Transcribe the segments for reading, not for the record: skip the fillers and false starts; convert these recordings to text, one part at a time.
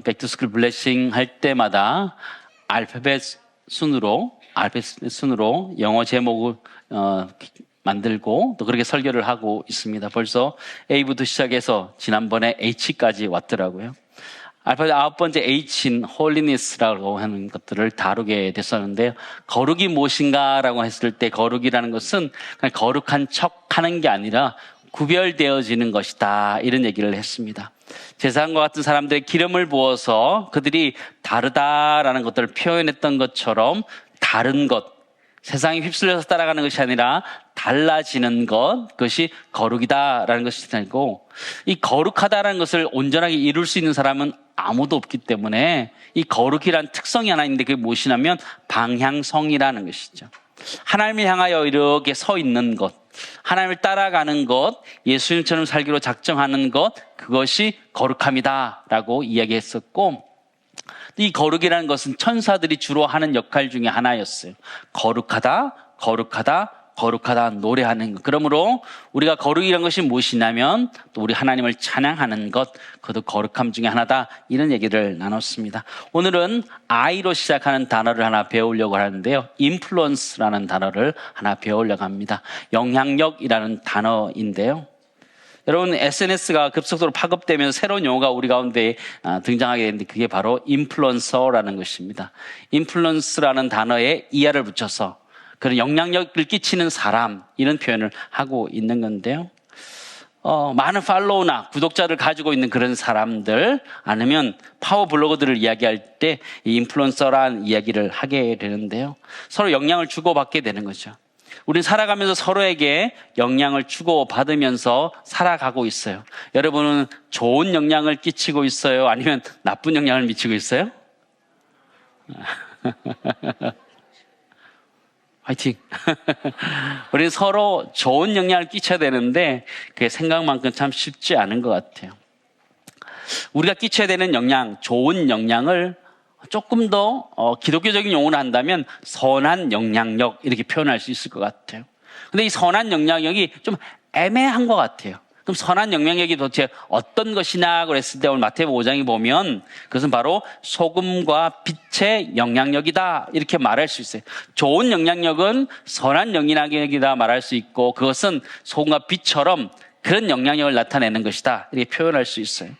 백투스쿨 블레싱 할 때마다 알파벳 순으로 영어 제목을 만들고 또 그렇게 설교를 하고 있습니다. 벌써 A부터 시작해서 지난번에 H까지 왔더라고요. 알파벳 9번째 H인 홀리니스라고 하는 것들을 다루게 됐었는데요. 거룩이 무엇인가라고 했을 때 거룩이라는 것은 그냥 거룩한 척 하는 게 아니라 구별되어지는 것이다, 이런 얘기를 했습니다. 제사장과 같은 사람들의 기름을 부어서 그들이 다르다라는 것들을 표현했던 것처럼 다른 것, 세상에 휩쓸려서 따라가는 것이 아니라 달라지는 것, 그것이 거룩이다라는 것이 아니고, 이 거룩하다라는 것을 온전하게 이룰 수 있는 사람은 아무도 없기 때문에 이 거룩이란 특성이 하나 있는데 그게 무엇이냐면 방향성이라는 것이죠. 하나님을 향하여 이렇게 서 있는 것, 하나님을 따라가는 것, 예수님처럼 살기로 작정하는 것, 그것이 거룩함이다라고 이야기했었고, 이 거룩이라는 것은 천사들이 주로 하는 역할 중에 하나였어요. 거룩하다, 거룩하다, 거룩하다 노래하는 것. 그러므로 우리가 거룩이라는 것이 무엇이냐면 또 우리 하나님을 찬양하는 것, 그것도 거룩함 중에 하나다, 이런 얘기를 나눴습니다. 오늘은 I로 시작하는 단어를 하나 배우려고 하는데요. influence라는 단어를 하나 배우려고 합니다. 영향력이라는 단어인데요. 여러분, SNS가 급속도로 파급되면서 새로운 용어가 우리 가운데 등장하게 됐는데 그게 바로 인플루언서라는 것입니다. 인플루언스라는 단어에 ER을 붙여서 그런 영향력을 끼치는 사람, 이런 표현을 하고 있는 건데요. 많은 팔로우나 구독자를 가지고 있는 그런 사람들, 아니면 파워 블로거들을 이야기할 때 이 인플루언서라는 이야기를 하게 되는데요. 서로 영향을 주고받게 되는 거죠. 우리는 살아가면서 서로에게 영향을 주고받으면서 살아가고 있어요. 여러분은 좋은 영향을 끼치고 있어요? 아니면 나쁜 영향을 미치고 있어요? 화이팅! 우리는 서로 좋은 영향을 끼쳐야 되는데 그게 생각만큼 참 쉽지 않은 것 같아요. 우리가 끼쳐야 되는 영향, 좋은 영향을 조금 더 기독교적인 용어로 한다면 선한 영향력, 이렇게 표현할 수 있을 것 같아요. 근데 이 선한 영향력이 좀 애매한 것 같아요. 그럼 선한 영향력이 도대체 어떤 것이냐 그랬을 때 오늘 마태복음 5장에 보면 그것은 바로 소금과 빛의 영향력이다, 이렇게 말할 수 있어요. 좋은 영향력은 선한 영향력이다 말할 수 있고, 그것은 소금과 빛처럼 그런 영향력을 나타내는 것이다, 이렇게 표현할 수 있어요.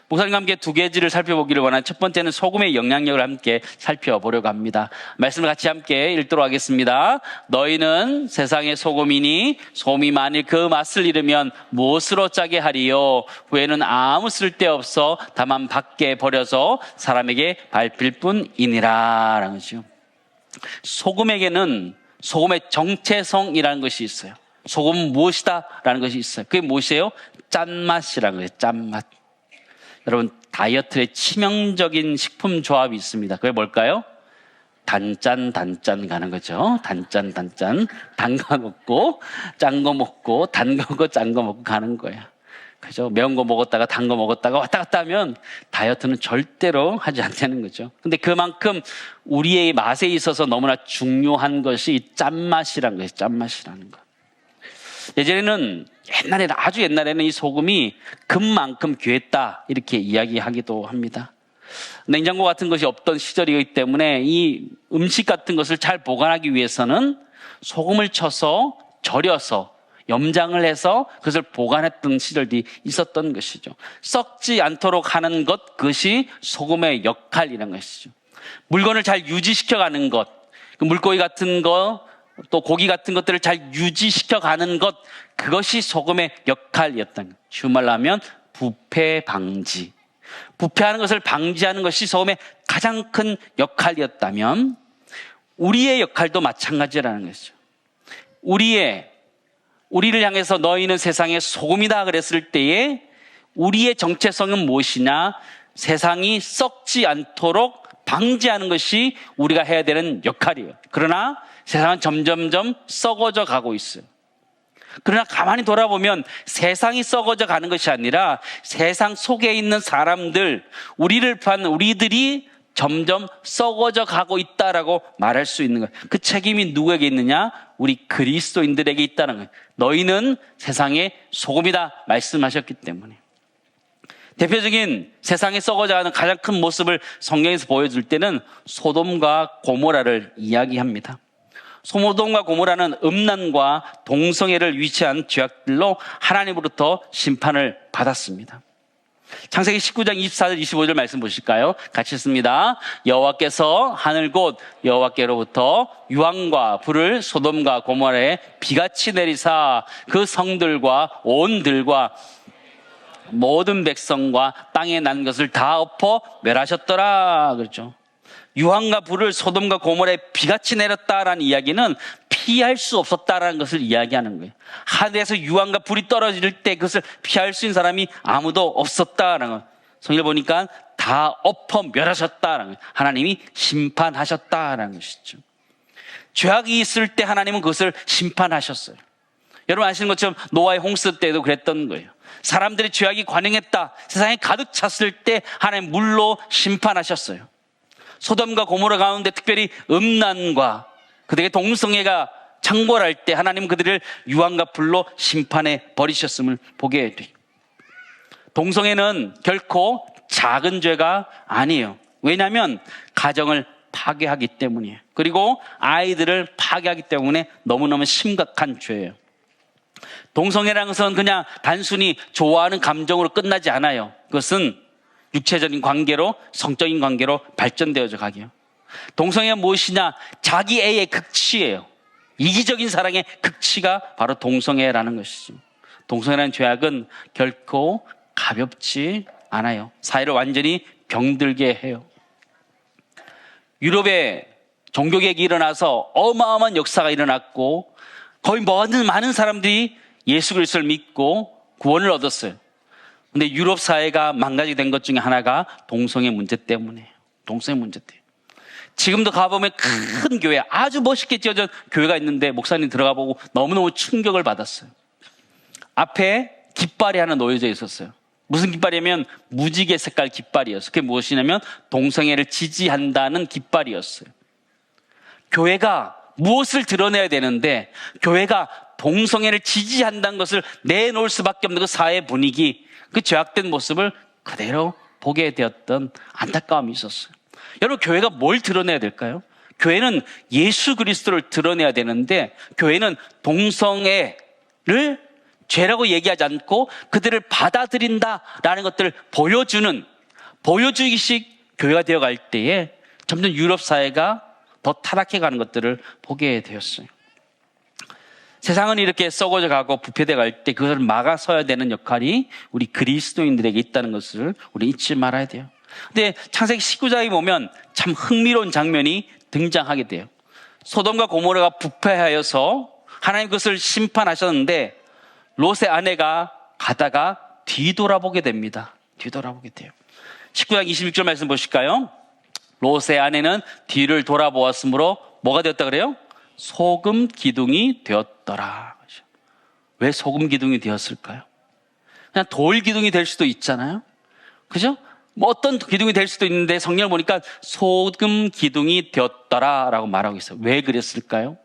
목사님과 함께 두 가지를 살펴보기를 원하는 첫 번째는 소금의 영향력을 함께 살펴보려고 합니다. 말씀을 같이 함께 읽도록 하겠습니다. 너희는 세상의 소금이니 소금이 만일 그 맛을 잃으면 무엇으로 짜게 하리요? 후에는 아무 쓸데없어 다만 밖에 버려서 사람에게 밟힐 뿐이니라 라는 거죠. 소금에게는 소금의 정체성이라는 것이 있어요. 소금은 무엇이다 라는 것이 있어요. 그게 무엇이에요? 짠맛이라는 거예요. 짠맛. 여러분, 다이어트에 치명적인 식품 조합이 있습니다. 그게 뭘까요? 단짠 가는 거죠. 단짠. 단 거 먹고 짠 거 먹고 단 거 먹고 짠 거 먹고 가는 거예요. 그죠? 매운 거 먹었다가 단 거 먹었다가 왔다 갔다 하면 다이어트는 절대로 하지 않는 거죠. 근데 그만큼 우리의 맛에 있어서 너무나 중요한 것이 이 짠맛이라는 거예요. 짠맛이라는 거. 예전에는 아주 옛날에는 이 소금이 금만큼 귀했다, 이렇게 이야기하기도 합니다. 냉장고 같은 것이 없던 시절이기 때문에 이 음식 같은 것을 잘 보관하기 위해서는 소금을 쳐서 절여서 염장을 해서 그것을 보관했던 시절이 있었던 것이죠. 썩지 않도록 하는 것, 그것이 소금의 역할이라는 것이죠. 물건을 잘 유지시켜가는 것, 그 물고기 같은 거, 또 고기 같은 것들을 잘 유지시켜 가는 것, 그것이 소금의 역할이었던 것. 쉬운 말로 하면 부패 방지. 부패하는 것을 방지하는 것이 소금의 가장 큰 역할이었다면 우리의 역할도 마찬가지라는 것이죠. 우리를 향해서 너희는 세상의 소금이다 그랬을 때에 우리의 정체성은 무엇이냐? 세상이 썩지 않도록 방지하는 것이 우리가 해야 되는 역할이에요. 그러나 세상은 점점점 썩어져 가고 있어요. 그러나 가만히 돌아보면 세상이 썩어져 가는 것이 아니라 세상 속에 있는 사람들, 우리를 포함한 우리들이 점점 썩어져 가고 있다라고 말할 수 있는 거예요. 그 책임이 누구에게 있느냐? 우리 그리스도인들에게 있다는 거예요. 너희는 세상의 소금이다 말씀하셨기 때문에. 대표적인 세상에 썩어져가는 가장 큰 모습을 성경에서 보여줄 때는 소돔과 고모라를 이야기합니다. 소돔과 고모라는 음란과 동성애를 위치한 죄악들로 하나님으로부터 심판을 받았습니다. 창세기 19장 24절 25절 말씀 보실까요? 같이 읽습니다. 여호와께서 하늘 곧 여호와께로부터 유황과 불을 소돔과 고모라에 비같이 내리사 그 성들과 온 들과 모든 백성과 땅에 난 것을 다 엎어 멸하셨더라 그랬죠. 유황과 불을 소돔과 고모라에 비같이 내렸다라는 이야기는 피할 수 없었다라는 것을 이야기하는 거예요. 하늘에서 유황과 불이 떨어질 때 그것을 피할 수 있는 사람이 아무도 없었다라는 거예요. 성경을 보니까 다 엎어 멸하셨다라는 거예요. 하나님이 심판하셨다라는 것이죠. 죄악이 있을 때 하나님은 그것을 심판하셨어요. 여러분 아시는 것처럼 노아의 홍수 때도 그랬던 거예요. 사람들의 죄악이 관영했다, 세상에 가득 찼을 때 하나님 물로 심판하셨어요. 소돔과 고모라 가운데 특별히 음란과 그들의 동성애가 창궐할 때 하나님은 그들을 유황과 불로 심판해 버리셨음을 보게 돼요. 동성애는 결코 작은 죄가 아니에요. 왜냐하면 가정을 파괴하기 때문이에요. 그리고 아이들을 파괴하기 때문에 너무너무 심각한 죄예요. 동성애라는 것은 그냥 단순히 좋아하는 감정으로 끝나지 않아요. 그것은 육체적인 관계로, 성적인 관계로 발전되어져 가게요. 동성애가 무엇이냐? 자기 애의 극치예요. 이기적인 사랑의 극치가 바로 동성애라는 것이죠. 동성애라는 죄악은 결코 가볍지 않아요. 사회를 완전히 병들게 해요. 유럽에 종교개혁이 일어나서 어마어마한 역사가 일어났고 거의 많은 사람들이 예수 그리스도를 믿고 구원을 얻었어요. 근데 유럽 사회가 망가지게 된 것 중에 하나가 동성애 문제 때문이에요. 동성애 문제 때문에. 지금도 가보면 큰 교회, 아주 멋있게 지어진 교회가 있는데 목사님 들어가 보고 너무너무 충격을 받았어요. 앞에 깃발이 하나 놓여져 있었어요. 무슨 깃발이냐면 무지개 색깔 깃발이었어요. 그게 무엇이냐면 동성애를 지지한다는 깃발이었어요. 교회가 무엇을 드러내야 되는데 교회가 동성애를 지지한다는 것을 내놓을 수밖에 없는 그 사회 분위기, 그 죄악된 모습을 그대로 보게 되었던 안타까움이 있었어요. 여러분, 교회가 뭘 드러내야 될까요? 교회는 예수 그리스도를 드러내야 되는데 교회는 동성애를 죄라고 얘기하지 않고 그들을 받아들인다라는 것들을 보여주기식 교회가 되어갈 때에 점점 유럽 사회가 더 타락해가는 것들을 보게 되었어요. 세상은 이렇게 썩어져 가고 부패돼 갈 때 그것을 막아서야 되는 역할이 우리 그리스도인들에게 있다는 것을 우리 잊지 말아야 돼요. 근데 창세기 19장에 보면 참 흥미로운 장면이 등장하게 돼요. 소돔과 고모라가 부패하여서 하나님 그것을 심판하셨는데 롯의 아내가 가다가 뒤돌아보게 됩니다. 뒤돌아보게 돼요. 19장 26절 말씀 보실까요? 롯의 아내는 뒤를 돌아보았으므로 뭐가 되었다 그래요? 소금 기둥이 되었더라. 왜 소금 기둥이 되었을까요? 그냥 돌 기둥이 될 수도 있잖아요. 그죠? 뭐 어떤 기둥이 될 수도 있는데 성경을 보니까 소금 기둥이 되었더라라고 말하고 있어요. 왜 그랬을까요?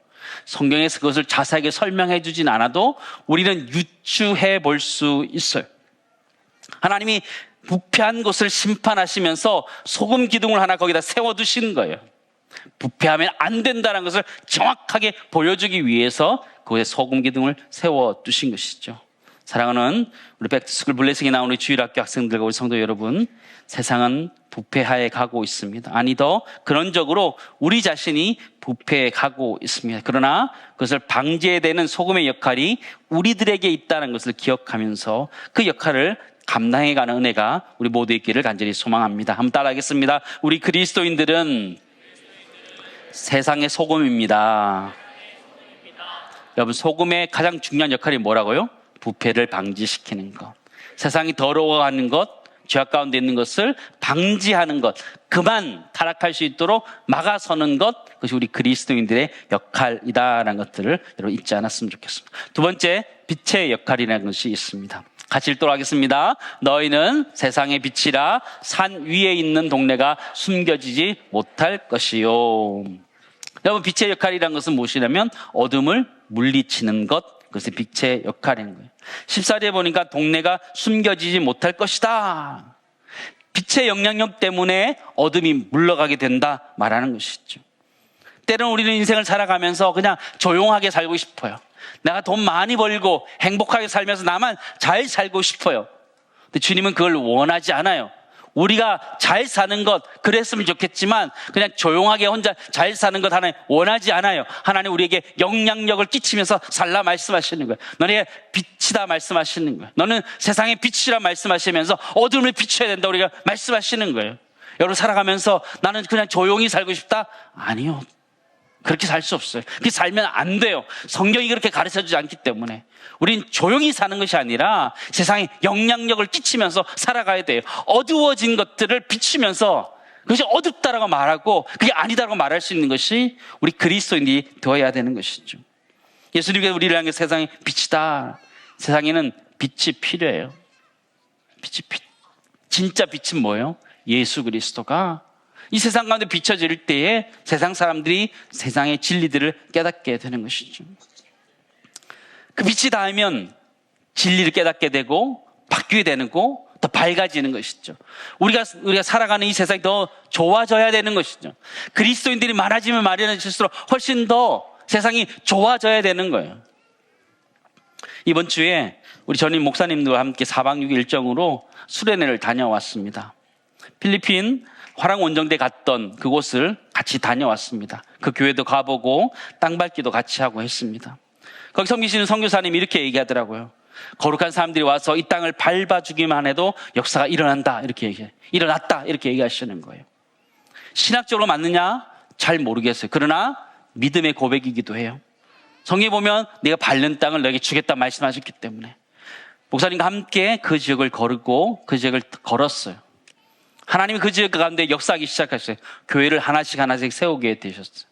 성경에서 그것을 자세하게 설명해 주진 않아도 우리는 유추해 볼 수 있어요. 하나님이 부패한 것을 심판하시면서 소금 기둥을 하나 거기다 세워두신 거예요. 부패하면 안 된다는 것을 정확하게 보여주기 위해서 그의 소금 기둥을 세워두신 것이죠. 사랑하는 우리 백투스쿨 블레싱에 나오는 우리 주일학교 학생들과 우리 성도 여러분, 세상은 부패하에 가고 있습니다. 아니 더 근원적으로 우리 자신이 부패해 가고 있습니다. 그러나 그것을 방지해야 되는 소금의 역할이 우리들에게 있다는 것을 기억하면서 그 역할을 감당해가는 은혜가 우리 모두 있기를 간절히 소망합니다. 한번 따라하겠습니다. 우리 그리스도인들은 세상의 소금입니다. 여러분, 소금의 가장 중요한 역할이 뭐라고요? 부패를 방지시키는 것. 세상이 더러워가는 것, 죄악 가운데 있는 것을 방지하는 것, 그만 타락할 수 있도록 막아서는 것, 그것이 우리 그리스도인들의 역할이다라는 것들을 여러분 잊지 않았으면 좋겠습니다. 두 번째, 빛의 역할이라는 것이 있습니다. 같이 읽도록 하겠습니다. 너희는 세상의 빛이라 산 위에 있는 동네가 숨겨지지 못할 것이요. 여러분, 빛의 역할이라는 것은 무엇이냐면 어둠을 물리치는 것, 그것이 빛의 역할인 거예요. 14절에 보니까 동네가 숨겨지지 못할 것이다. 빛의 영향력 때문에 어둠이 물러가게 된다 말하는 것이죠. 때로는 우리는 인생을 살아가면서 그냥 조용하게 살고 싶어요. 내가 돈 많이 벌고 행복하게 살면서 나만 잘 살고 싶어요. 근데 주님은 그걸 원하지 않아요. 우리가 잘 사는 것 그랬으면 좋겠지만 그냥 조용하게 혼자 잘 사는 것 하나님 원하지 않아요. 하나님 우리에게 영향력을 끼치면서 살라 말씀하시는 거예요. 너네 빛이다 말씀하시는 거예요. 너는 세상의 빛이라 말씀하시면서 어둠을 비춰야 된다 우리가 말씀하시는 거예요. 여러분 살아가면서 나는 그냥 조용히 살고 싶다? 아니요. 그렇게 살 수 없어요. 그렇게 살면 안 돼요. 성경이 그렇게 가르쳐주지 않기 때문에. 우린 조용히 사는 것이 아니라 세상에 영향력을 끼치면서 살아가야 돼요. 어두워진 것들을 비추면서 그것이 어둡다라고 말하고 그게 아니다라고 말할 수 있는 것이 우리 그리스도인이 되어야 되는 것이죠. 예수님께서 우리를 향해 세상의 빛이다. 세상에는 빛이 필요해요. 진짜 빛은 뭐예요? 예수 그리스도가 이 세상 가운데 비춰질 때에 세상 사람들이 세상의 진리들을 깨닫게 되는 것이죠. 그 빛이 닿으면 진리를 깨닫게 되고 바뀌게 되는 거, 더 밝아지는 것이죠. 우리가 살아가는 이 세상이 더 좋아져야 되는 것이죠. 그리스도인들이 많아지면 많아질수록 훨씬 더 세상이 좋아져야 되는 거예요. 이번 주에 우리 전임 목사님들과 함께 4박 6일 일정으로 수련회를 다녀왔습니다. 필리핀 화랑원정대 갔던 그곳을 같이 다녀왔습니다. 그 교회도 가보고 땅밟기도 같이 하고 했습니다. 거기 섬기시는 선교사님이 이렇게 얘기하더라고요. 거룩한 사람들이 와서 이 땅을 밟아주기만 해도 역사가 일어난다 이렇게 일어났다 이렇게 얘기하시는 거예요. 신학적으로 맞느냐? 잘 모르겠어요. 그러나 믿음의 고백이기도 해요. 성경에 보면 내가 밟는 땅을 너에게 주겠다 말씀하셨기 때문에 목사님과 함께 그 지역을 걸고 그 지역을 걸었어요. 하나님이 그 지역 가운데 역사하기 시작하셨어요. 교회를 하나씩 세우게 되셨어요.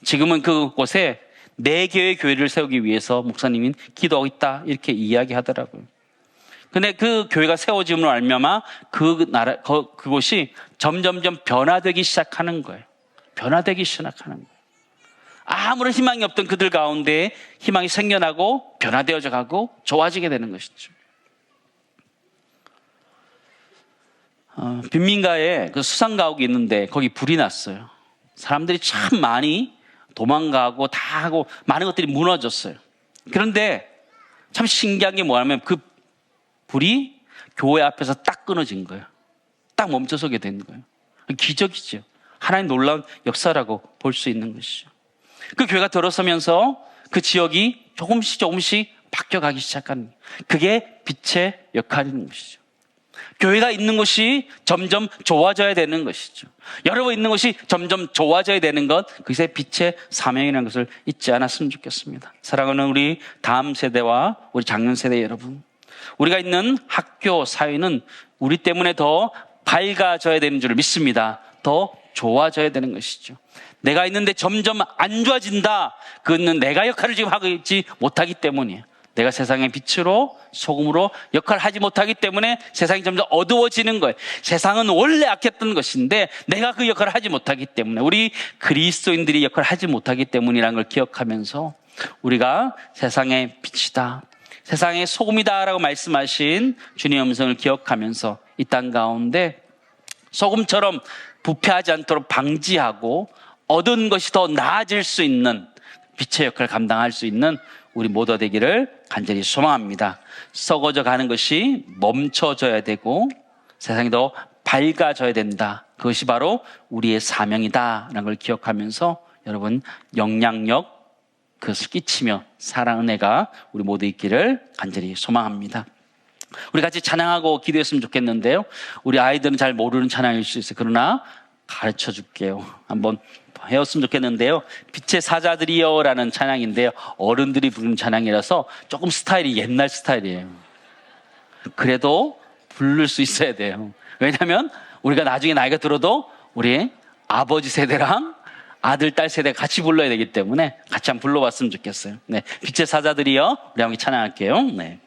지금은 그곳에 4개의 교회를 세우기 위해서 목사님이 기도하고 있다 이렇게 이야기하더라고요. 근데 그 교회가 세워짐으로 알미암아 그곳이 점점점 변화되기 시작하는 거예요. 변화되기 시작하는 거예요. 아무런 희망이 없던 그들 가운데 희망이 생겨나고 변화되어져 가고 좋아지게 되는 것이죠. 빈민가에 그 수상가옥이 있는데 거기 불이 났어요. 사람들이 참 많이 도망가고 다 하고 많은 것들이 무너졌어요. 그런데 참 신기한 게 뭐냐면 그 불이 교회 앞에서 딱 끊어진 거예요. 딱 멈춰서게 된 거예요. 기적이죠. 하나님 놀라운 역사라고 볼 수 있는 것이죠. 그 교회가 들어서면서 그 지역이 조금씩 바뀌어가기 시작하는 그게 빛의 역할인 것이죠. 교회가 있는 곳이 점점 좋아져야 되는 것이죠. 여러분 있는 곳이 점점 좋아져야 되는 것, 그것이 빛의 사명이라는 것을 잊지 않았으면 좋겠습니다. 사랑하는 우리 다음 세대와 우리 작년 세대 여러분, 우리가 있는 학교, 사회는 우리 때문에 더 밝아져야 되는 줄 믿습니다. 더 좋아져야 되는 것이죠. 내가 있는데 점점 안 좋아진다. 그것은 내가 역할을 지금 하고 있지 못하기 때문이에요. 내가 세상의 빛으로 소금으로 역할을 하지 못하기 때문에 세상이 점점 어두워지는 거예요. 세상은 원래 악했던 것인데 내가 그 역할을 하지 못하기 때문에 우리 그리스도인들이 역할을 하지 못하기 때문이라는 걸 기억하면서 우리가 세상의 빛이다, 세상의 소금이다 라고 말씀하신 주님의 음성을 기억하면서 이 땅 가운데 소금처럼 부패하지 않도록 방지하고 얻은 것이 더 나아질 수 있는 빛의 역할을 감당할 수 있는 우리 모두 되기를 간절히 소망합니다. 썩어져 가는 것이 멈춰져야 되고 세상이 더 밝아져야 된다. 그것이 바로 우리의 사명이다라는 걸 기억하면서 여러분 영향력 그것을 끼치며 사랑 은혜가 우리 모두 있기를 간절히 소망합니다. 우리 같이 찬양하고 기도했으면 좋겠는데요. 우리 아이들은 잘 모르는 찬양일 수 있어요. 그러나 가르쳐 줄게요. 한번 해왔으면 좋겠는데요. 빛의 사자들이여 라는 찬양인데요. 어른들이 부르는 찬양이라서 조금 스타일이 옛날 스타일이에요. 그래도 부를 수 있어야 돼요. 왜냐하면 우리가 나중에 나이가 들어도 우리 아버지 세대랑 아들, 딸 세대가 같이 불러야 되기 때문에 같이 한번 불러봤으면 좋겠어요. 네, 빛의 사자들이여 우리 함께 찬양할게요. 네.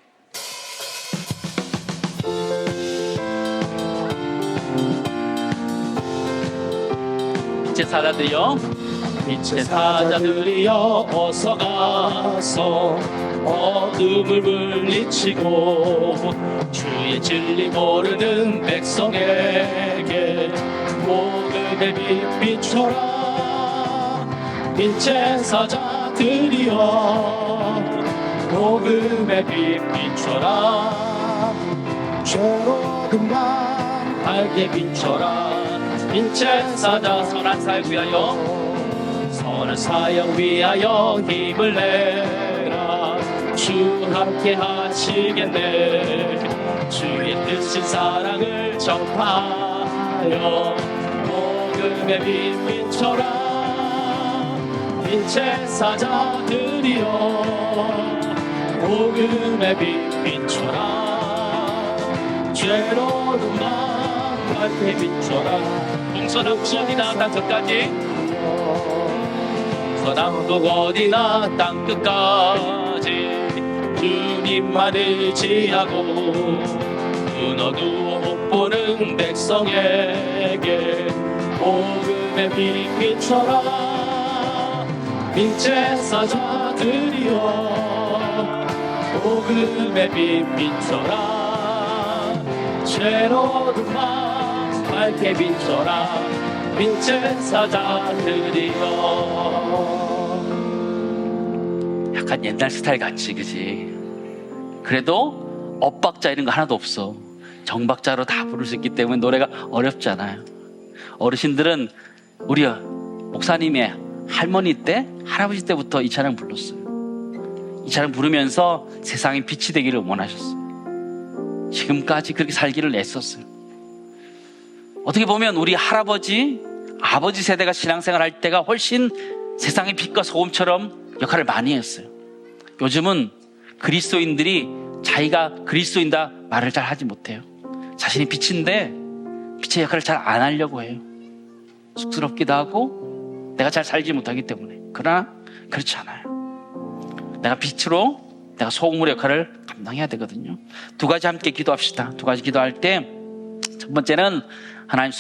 빛의 사자들이여 빛의 사자들이여 어서 가서 어둠을 물리치고 주의 진리 모르는 백성에게 복음의 빛 비춰라. 빛의 사자들이여 복음의 빛 비춰라. 죄로운 밤 밝게 비춰라. 빛의 사자 선한 사역 위하여 선한 사역 위하여 힘을 내라. 주 함께 하시겠네. 주의 뜻인 사랑을 전파하여 복음의 빛 비춰라. 빛의 사자들이여 복음의 빛 비춰라. 죄로운 맘 밝게 비춰라. 동서남북 어디나 땅끝까지 서남북 어디나 땅끝까지 주님만 의지하고 눈 어두워 못 보는 백성에게 복음의 빛 비춰라. 빛의 사자들이여 복음의 빛 비춰라. 죄로운 맘 밝게 비춰라. 빛의 사자들이여. 약간 옛날 스타일 같지, 그지? 그래도 엇박자 이런 거 하나도 없어. 정박자로 다 부를 수 있기 때문에 노래가 어렵잖아요. 어르신들은 우리 목사님의 할머니 때, 할아버지 때부터 이 찬양 불렀어요. 이 찬양 부르면서 세상에 빛이 되기를 원하셨어요. 지금까지 그렇게 살기를 애썼어요. 어떻게 보면 우리 할아버지, 아버지 세대가 신앙생활 할 때가 훨씬 세상의 빛과 소금처럼 역할을 많이 했어요. 요즘은 그리스도인들이 자기가 그리스도인다 말을 잘 하지 못해요. 자신이 빛인데 빛의 역할을 잘 안 하려고 해요. 쑥스럽기도 하고 내가 잘 살지 못하기 때문에. 그러나 그렇지 않아요. 내가 빛으로, 내가 소금의 역할을 감당해야 되거든요. 두 가지 함께 기도합시다. 두 가지 기도할 때 첫 번째는 하나님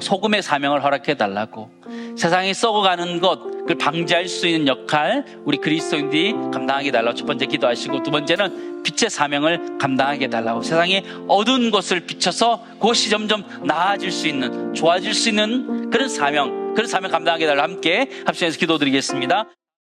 소금의 사명을 허락해 달라고. 세상이 썩어가는 것을 방지할 수 있는 역할 우리 그리스도인들이 감당하게 달라고 첫 번째 기도하시고, 두 번째는 빛의 사명을 감당하게 달라고. 세상에 어두운 것을 비춰서 그것이 점점 나아질 수 있는, 좋아질 수 있는 그런 사명 감당하게 달라고 함께 합심해서 기도드리겠습니다.